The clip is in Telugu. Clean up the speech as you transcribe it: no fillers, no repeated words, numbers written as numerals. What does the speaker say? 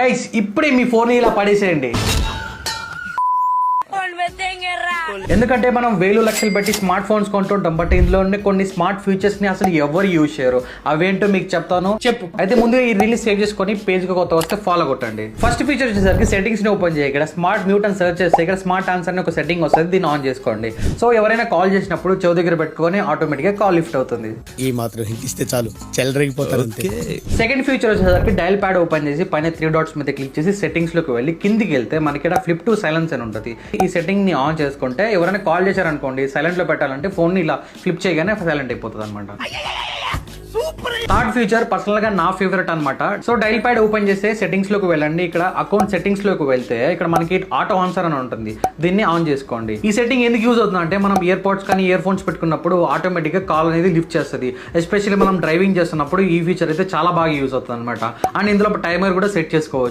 గైస్ ఇప్పుడే మీ ఫోన్ ఇలా పడేసేయండి. ఎందుకంటే మనం వేలు లక్షలు పెట్టి స్మార్ట్ ఫోన్స్ కొంటుంటాం, బట్ ఇందులో ఉండే కొన్ని స్మార్ట్ ఫీచర్స్ ని అసలు ఎవరు యూజ్ చేయరు. అవేంటో మీకు చెప్తాను. చెప్పు. అయితే ముందు ఈ రీల్స్ సేవ్ చేసుకొని పేజ్ కి కొత్త వస్తే ఫాలో కొట్టండి. ఫస్ట్ ఫీచర్ వచ్చేసరికి సెట్టింగ్స్ ని ఓపెన్ చేయి. ఇక్కడ స్మార్ట్ మ్యూట్ అని సెర్చ్ చేస్తే ఇక్కడ స్మార్ట్ ఆన్సర్ అని ఒక సెట్టింగ్ వస్తుంది, దీన్ని ఆన్ చేసుకోండి. సో ఎవరైనా కాల్ చేసినప్పుడు చెవు దగ్గర పెట్టుకొని ఆటోమేటిక్ గా కాల్ లిఫ్ట్ అవుతుంది. ఈ మాత్రం హింట్ ఇస్తే చాలు చెల్లరగిపోతారు. సెకండ్ ఫీచర్ వచ్చేసరికి డయల్ ప్యాడ్ ఓపెన్ చేసి పైన 3 డాట్స్ మీద క్లిక్ చేసి సెట్టింగ్స్ లోకి వెళ్ళి కిందికి వెళ్తే మనకి ఇక్కడ ఫ్లిప్ టు సైలెన్స్ అని ఉంటుంది. ఈ సెట్టింగ్ ని ఆన్ చేసుకుంటే ఎవరైనా కాల్ చేశారనుకోండి, సైలెంట్ లో పెట్టాలంటే ఫోన్ ని ఇలా ఫ్లిప్ చేయగానే సైలెంట్ అయిపోతుంది అనమాట. థర్డ్ ఫీచర్ పర్సనల్ గా నా ఫేవరెట్ అనమాట. సో డైల్ ప్యాడ్ ఓపెన్ చేస్తే సెట్టింగ్స్ లోకి వెళ్ళండి. ఇక్కడ అకౌంట్ సెట్టింగ్స్ లోకి వెళ్తే ఇక్కడ మనకి ఆటో ఆన్సర్ అని ఉంటుంది, దీన్ని ఆన్ చేసుకోండి. ఈ సెట్టింగ్ ఎందుకు యూజ్ అవుతుంది అంటే మనం ఇయర్ పోడ్స్ కానీ ఇయర్ ఫోన్స్ పెట్టుకున్నప్పుడు ఆటోమేటిక్ గా కాల్ అనేది లిఫ్ట్ చేస్తుంది. ఎస్పెషల్లీ మనం డ్రైవింగ్ చేస్తున్నప్పుడు ఈ ఫీచర్ అయితే చాలా బాగా యూజ్ అవుతుంది అనమాట. అండ్ ఇందులో టైమర్ కూడా సెట్ చేసుకోవచ్చు.